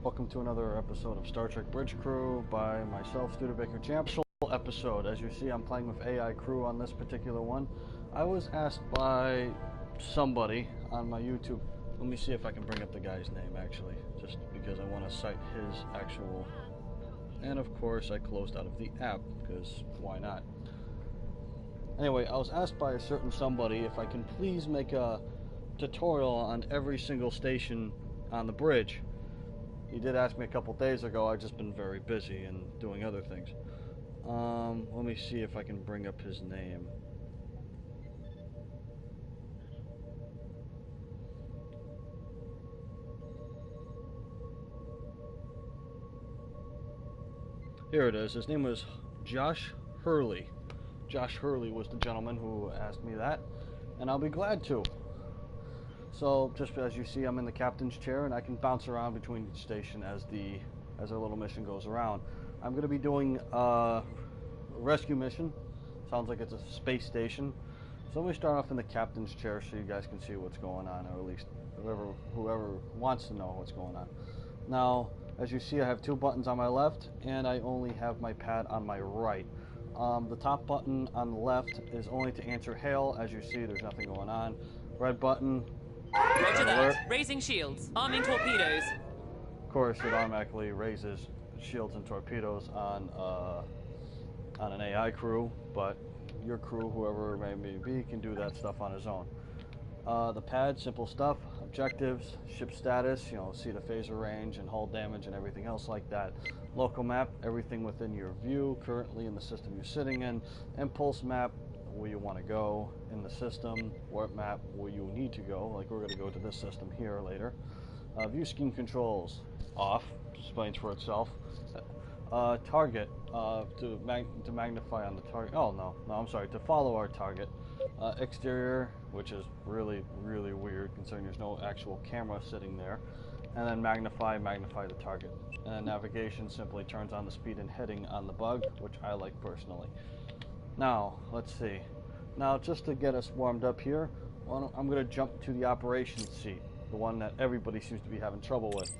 Welcome to another episode of Star Trek Bridge Crew by myself, Studebaker-Champ. Episode. As you see, I'm playing with AI crew on this particular one. I was asked by somebody on my YouTube. Let me see if I can bring up the guy's name, actually, just because I want to cite his actual. And of course, I closed out of the app, because why not? Anyway, I was asked by a certain somebody if I can please make a tutorial on every single station on the bridge. He did ask me a couple days ago. I've just been very busy and doing other things. Let me see if I can bring up his name. Here it is. His name was Josh Hurley. Josh Hurley was the gentleman who asked me that, and I'll be glad to. So, just as you see, I'm in the captain's chair, and I can bounce around between each station as our little mission goes around. I'm going to be doing a rescue mission. Sounds like it's a space station. So let me start off in the captain's chair so you guys can see what's going on, or at least whoever wants to know what's going on. Now, as you see, I have two buttons on my left, and I only have my pad on my right. The top button on the left is only to answer hail. As you see, there's nothing going on. Red button. Roger that. Raising shields. Arming torpedoes. Of course, it automatically raises shields and torpedoes on an AI crew, but your crew, whoever it may be, can do that stuff on his own. The pad, simple stuff. Objectives, ship status, see the phaser range and hull damage and everything else like that. Local map, everything within your view, currently in the system you're sitting in. Impulse map, where you want to go in the system. Warp map, where you need to go, like we're going to go to this system here later. View scheme controls, off, explains for itself. Target, to magnify on the target. Oh, no, I'm sorry, to follow our target. Exterior, which is really weird considering there's no actual camera sitting there. And then magnify the target. And then navigation simply turns on the speed and heading on the bug, which I like personally. Now, let's see. Now, just to get us warmed up here, I'm going to jump to the operations seat, the one that everybody seems to be having trouble with.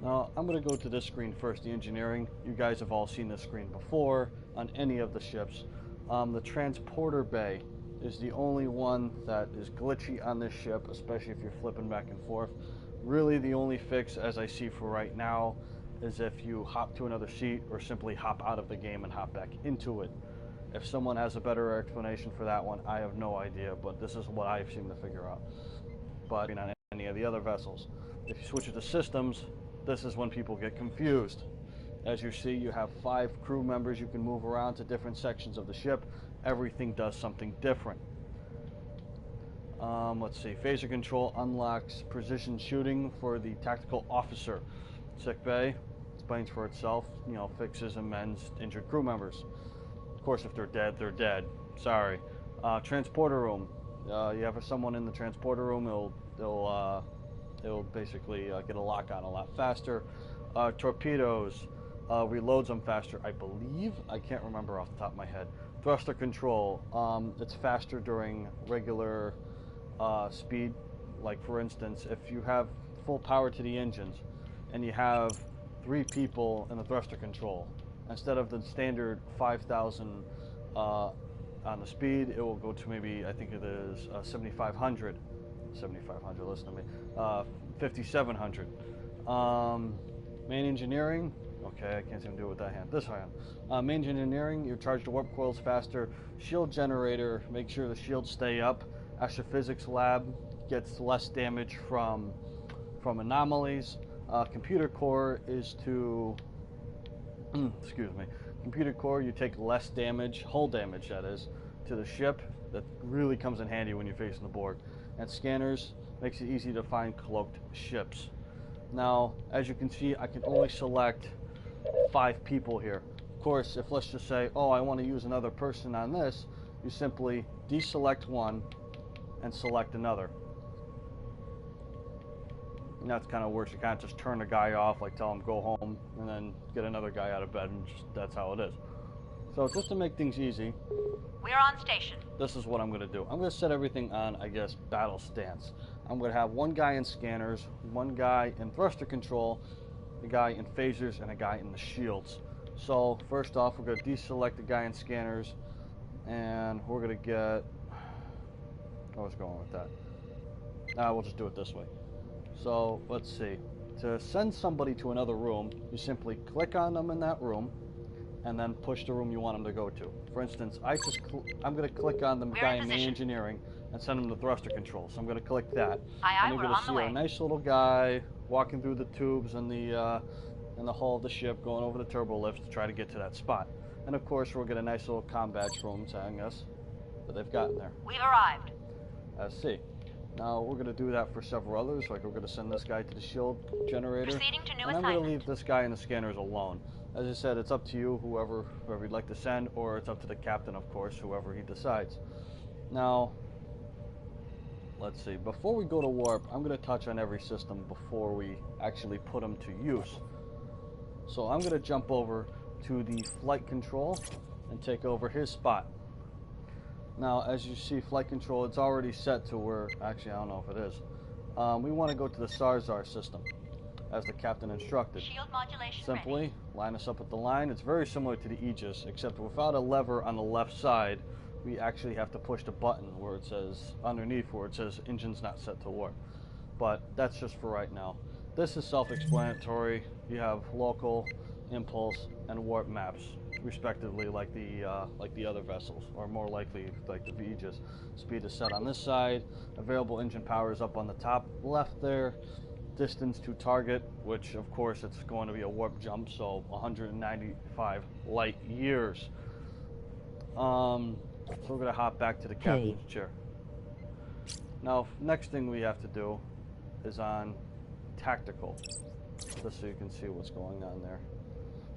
Now, I'm going to go to this screen first, the engineering. You guys have all seen this screen before on any of the ships. The transporter bay is the only one that is glitchy on this ship, especially if you're flipping back and forth. Really, the only fix, as I see for right now, is if you hop to another seat or simply hop out of the game and hop back into it. If someone has a better explanation for that one, I have no idea, but this is what I've seemed to figure out. But on any of the other vessels, if you switch it to systems, this is when people get confused. As you see, you have 5 crew members. You can move around to different sections of the ship. Everything does something different. Let's see. Phaser control unlocks precision shooting for the tactical officer. Sick bay explains for itself. Fixes and mends injured crew members. Of course, if they're dead, they're dead. Sorry. Transporter room. You have someone in the transporter room. It'll basically get a lock on a lot faster. Torpedoes. Reloads them faster, I believe. I can't remember off the top of my head. Thruster control. It's faster during regular speed. Like, for instance, if you have full power to the engines and you have 3 people in the thruster control, instead of the standard 5,000 on the speed, it will go to maybe, I think it is 7,500. 7,500, listen to me. 5,700. Main engineering. Okay, I can't even do it with that hand. This hand. Main engineering, you charge the warp coils faster. Shield generator, make sure the shields stay up. Astrophysics lab gets less damage from anomalies. Computer core is to excuse me. Computer core, you take less damage, hull damage that is, to the ship. That really comes in handy when you're facing the Borg. And scanners makes it easy to find cloaked ships. Now, as you can see, I can only select 5 people here. Of course, if let's just say, oh, I want to use another person on this, you simply deselect one and select another. And that's kind of worse. You can't just turn the guy off, like tell him go home, and then get another guy out of bed, and that's how it is. So just to make things easy, we're on station. this is what I'm going to do. I'm going to set everything on, I guess, battle stance. I'm going to have one guy in scanners, one guy in thruster control, a guy in phasers, and a guy in the shields. So first off, we're going to deselect the guy in scanners, and we're going to get... I was going with that. We'll just do it this way. So let's see. To send somebody to another room, you simply click on them in that room, and then push the room you want them to go to. For instance, I'm going to click on the guy in main engineering and send him to thruster control. So I'm going to click that, and you're going to see our nice little guy walking through the tubes in the hull of the ship, going over the turbo lift to try to get to that spot. And of course, we'll get a nice little combat room telling us that they've gotten there. We've arrived. I see. Now we're going to do that for several others. Like we're going to send this guy to the shield generator, Proceeding to new and I'm assignment. going to leave this guy in the scanners alone. As I said, it's up to you, whoever you'd like to send, or it's up to the captain, of course, whoever he decides. Now, let's see. Before we go to warp, I'm going to touch on every system before we actually put them to use. So I'm going to jump over to the flight control and take over his spot. Now, as you see, flight control, it's already set to where, actually, I don't know if it is. We want to go to the Sarzar system, as the captain instructed. Shield modulation Simply ready. line us up at the line. It's very similar to the Aegis, except without a lever on the left side, we actually have to push the button where it says, underneath where it says engine's not set to warp. But that's just for right now. This is self-explanatory. You have local, impulse, and warp maps, respectively, like the other vessels, or more likely like the Aegis. Speed is set on this side. Available engine power is up on the top left there. Distance to target, which of course it's going to be a warp jump, so 195 light years. So we're going to hop back to the captain's chair. Now, next thing we have to do is on tactical, just so you can see what's going on there.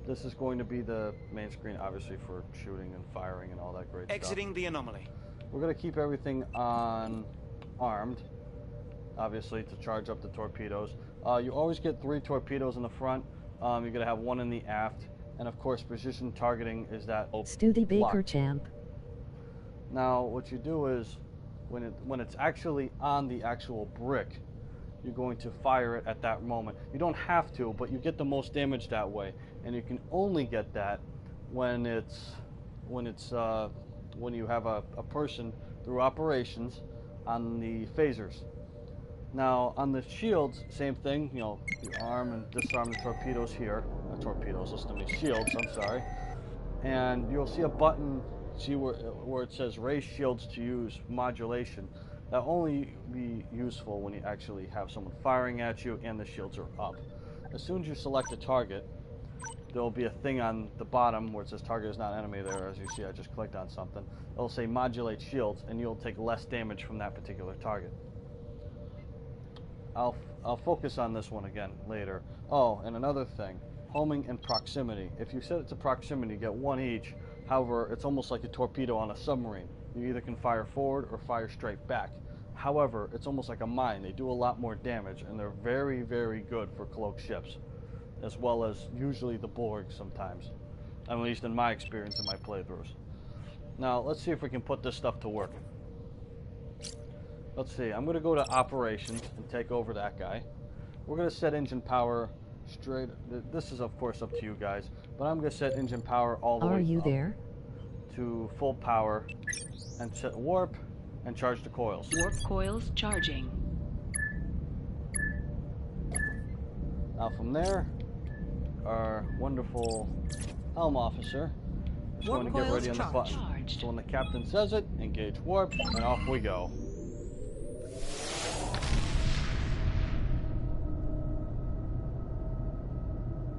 This is going to be the main screen, obviously, for shooting and firing and all that great stuff. Exiting the anomaly. We're going to keep everything on armed, obviously, to charge up the torpedoes. You always get 3 torpedoes in the front. You're going to have 1 in the aft. And of course, precision targeting is that Studebaker-Champ. Now, what you do is, when it's actually on the actual brick, you're going to fire it at that moment. You don't have to, but you get the most damage that way. And you can only get that when you have a person through operations on the phasers. Now, on the shields, same thing. You know, you arm and disarm the torpedoes here. Not torpedoes, listen to me, shields, I'm sorry. And you'll see a button, see where it says raise shields to use modulation. That'll only be useful when you actually have someone firing at you and the shields are up. As soon as you select a target, there'll be a thing on the bottom where it says target is not enemy there. As you see, I just clicked on something. It'll say modulate shields, and you'll take less damage from that particular target. I'll focus on this one again later. Oh, and another thing, homing and proximity. If you set it to proximity, you get 1 each. However, it's almost like a torpedo on a submarine. You either can fire forward or fire straight back. However, it's almost like a mine. They do a lot more damage, and they're very, very good for cloaked ships, as well as usually the Borg sometimes, at least in my experience in my playthroughs. Now, let's see if we can put this stuff to work. Let's see, I'm going to go to operations and take over that guy. We're going to set engine power straight. This is, of course, up to you guys, but I'm going to set engine power all the way up to full power and set warp and charge the coils. Warp coils charging. Now from there, our wonderful helm officer is going to get ready on the button. So when the captain says it, engage warp, and off we go.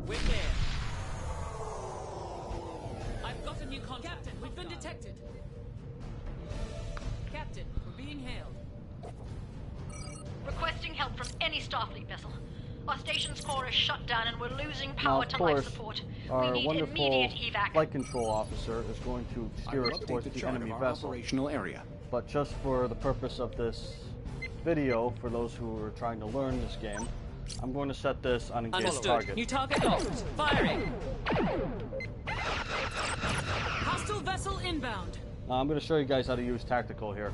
We're there. I've got a new contact. Captain, we've been detected. Captain, we're being hailed. Requesting help from any Starfleet vessel. Our station's core is shut down and we're losing power to life support. We need immediate evac. Flight control officer is going to steer us towards the enemy vessel. Operational area. But just for the purpose of this video, for those who are trying to learn this game, I'm going to set this on engaged target. New target locked. Firing. Hostile vessel inbound. Now I'm going to show you guys how to use tactical here.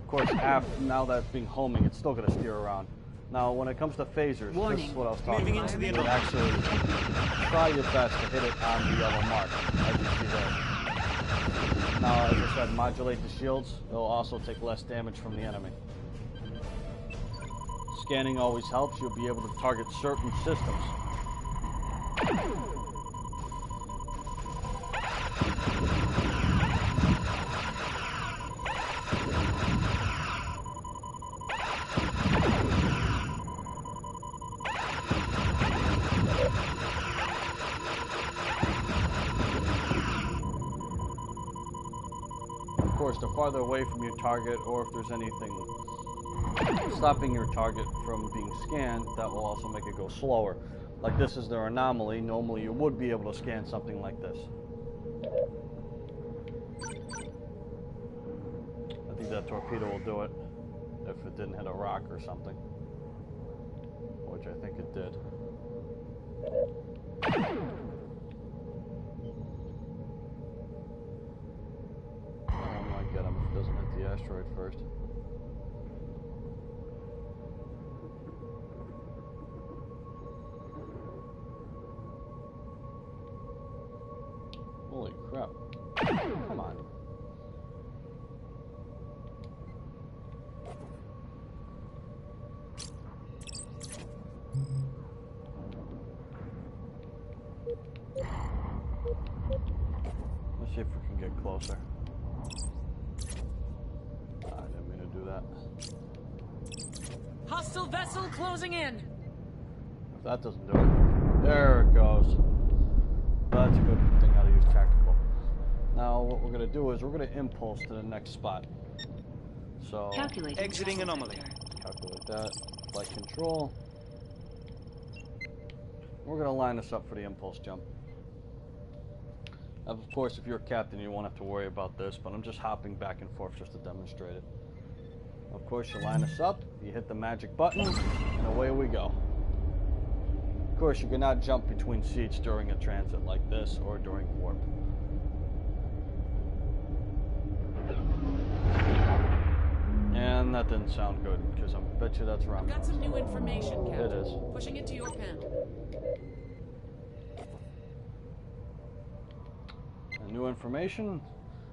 Of course, now that it's being homing, it's still going to steer around. Now, when it comes to phasers, this is what I was talking about. You would actually try your best to hit it on the yellow mark, as you see there. Now, as I said, modulate the shields. It'll also take less damage from the enemy. Scanning always helps. You'll be able to target certain systems. Of course, the farther away from your target, or if there's anything stopping your target from being scanned, that will also make it go slower. Like this is their anomaly. Normally you would be able to scan something like this. I think that torpedo will do it if it didn't hit a rock or something, which I think it did. I might get him if it doesn't hit the asteroid first. Holy crap. Come on. Let's see if we can get closer. I didn't mean to do that. Hostile vessel closing in. If that doesn't do it. There it goes. That's a good thing how to use tactical. Now what we're going to do is we're going to impulse to the next spot. So exiting anomaly. Calculate that. Flight control. We're going to line this up for the impulse jump. Of course, if you're a captain, you won't have to worry about this, but I'm just hopping back and forth just to demonstrate it. Of course, you line us up, you hit the magic button, and away we go. Of course, you cannot jump between seats during a transit like this or during warp. And that didn't sound good, because I bet you that's wrong. Got some new information, Captain. It is. Pushing it to your pen. And new information,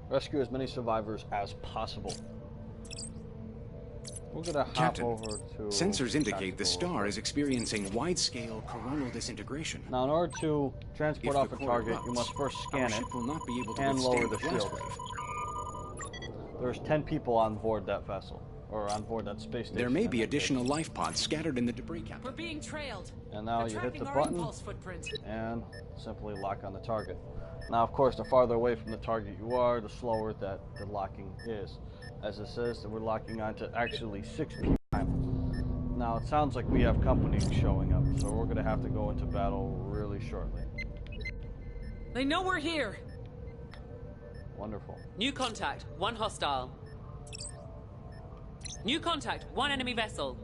rescue as many survivors as possible. We're going to hop Captain, over to... Sensors indicate the star is experiencing wide-scale coronal disintegration. Now, in order to transport off a target, you must first scan it Will not be able to and lower withstand the blast shield. wave. There's 10 people on board that vessel, or on board that space station. There may be additional life pods scattered in the debris cap. We're being trailed. And now They're you hit the tracking our button impulse footprint. and simply lock on the target. Now, of course, the farther away from the target you are, the slower that the locking is. As it says, that we're locking onto actually 6 people. Now, it sounds like we have company showing up, so we're going to have to go into battle really shortly. They know we're here. Wonderful. New contact, 1 hostile. New contact, 1 enemy vessel.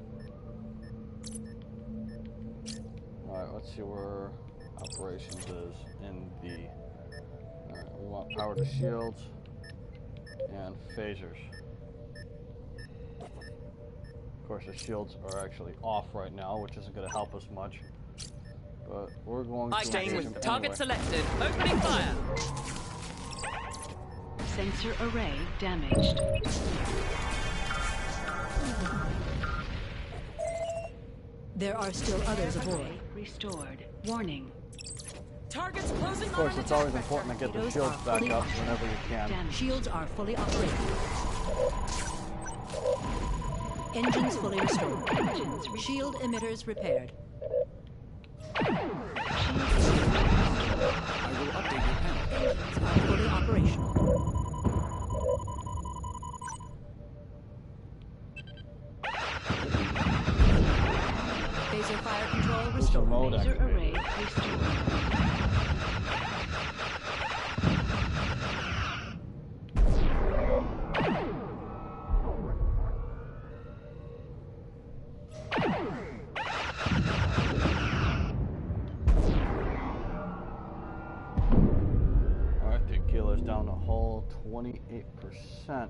Alright, let's see where operations is in the... Alright, we want power to shields and phasers. Of course, the shields are actually off right now, which isn't going to help us much. But we're going to engage them Target anyway. selected. Opening fire. Sensor array damaged. There are still others aboard. Restored. Warning. Targets closing Of course, it's always important to get the shields back up whenever you can. Shields are fully operational. Engines fully restored. Shield emitters repaired. I will update your panel. Engines are fully operational. Phaser fire control restored. Mode Laser activated. array restored. Alright, the kilo's down a whole 28%.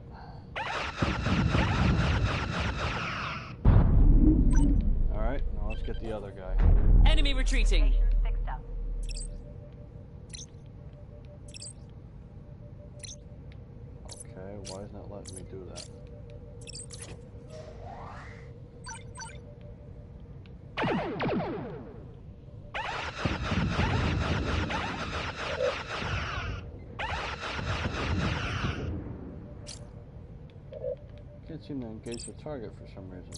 Alright, now let's get the other guy. Enemy retreating. Fixed up. Okay, why isn't it letting me do that? Can't seem to engage the target for some reason.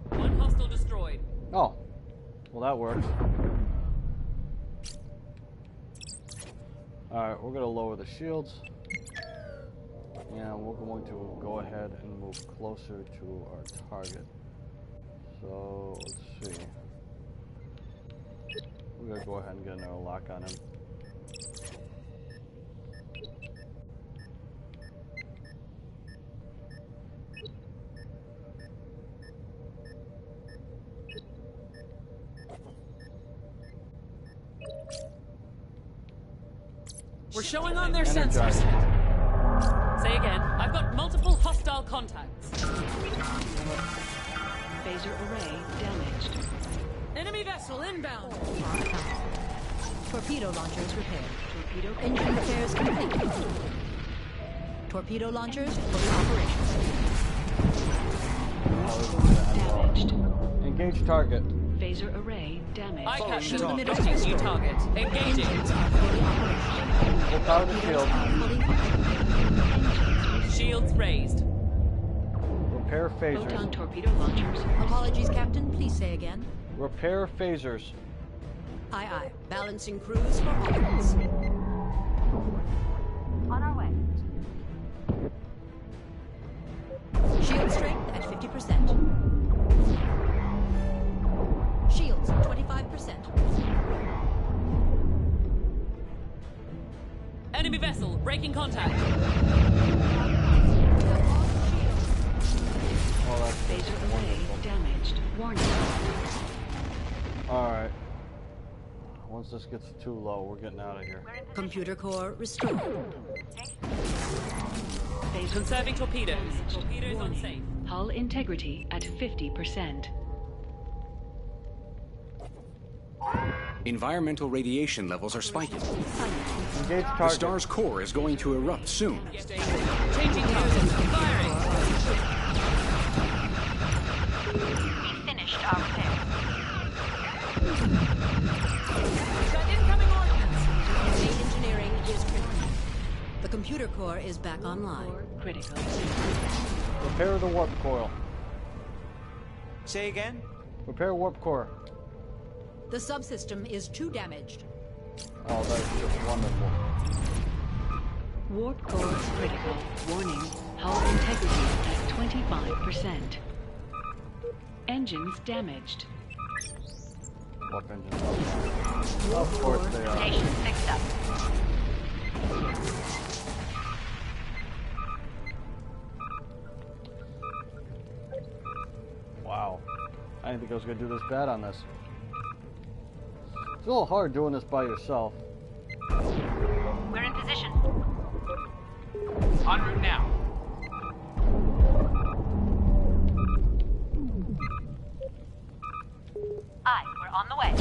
One hostile destroyed. Oh, well that works. Alright, we're going to lower the shields. And we're going to go ahead and move closer to our target. So, let's see. We're going to go ahead and get another lock on him. We're showing on their Energize. sensors. Say again. I've got multiple hostile contacts. Phaser array damaged. Enemy vessel inbound. Torpedo launchers repaired. Torpedo engine repairs complete. Torpedo launchers fully operational. Damaged. Engage target. Phaser array damaged. I captured Shield the middle new restored. target. Engaging. Engines are fully operational. We'll power the shield. Fully functional. Shields raised. Repair Photon phasers. torpedo launchers. Apologies, Captain. Please say again. Repair phasers. Aye, aye. Balancing crews for offense. On our way. Shield strength at 50%. Shields 25%. Enemy vessel breaking contact. Oh, that's Phaser array damaged. Warning. alright. Once this gets too low, we're getting out of here. Computer core restored. Phaser Conserving torpedoes. Torpedoes unsafe. Hull integrity at 50%. Environmental radiation levels are spiking. Engage The target. star's core is going to erupt soon. Changing target. Firing. We finished our repair. Got incoming ordnance. Main engineering is critical. The computer core is back online. Critical. Repair the warp coil. Say again? Repair warp core. The subsystem is too damaged. Oh, that's just wonderful. Warp core critical. Warning. Hull integrity at 25%. Engines damaged. Warp engines. Of course they are. Station fixed up. Wow. I didn't think I was going to do this bad on this. It's a little hard doing this by yourself. We're in position. En route now. Aye, we're on the way.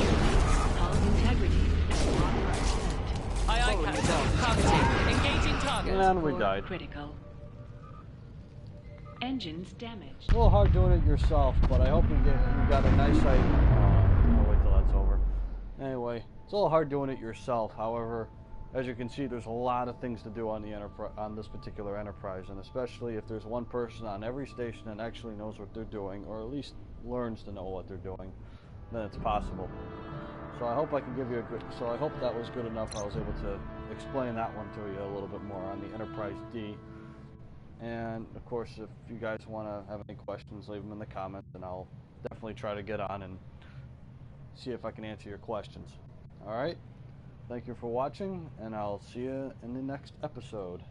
Hull integrity at 100%. Aye, aye, Captain. Targeting. Engaging target. And we Core died. critical. Engines damaged. It's a little hard doing it yourself, but I hope you got a nice idea. I'll wait till that's over. Anyway, it's a little hard doing it yourself. However, as you can see, there's a lot of things to do on the on this particular enterprise, and especially if there's one person on every station that actually knows what they're doing, or at least learns to know what they're doing, then it's possible. So I hope I can give you a good. So I hope that was good enough. I was able to explain that one to you a little bit more on the Enterprise D. And of course, if you guys want to have any questions, leave them in the comments, and I'll definitely try to get on and see if I can answer your questions. All right. Thank you for watching, and I'll see you in the next episode.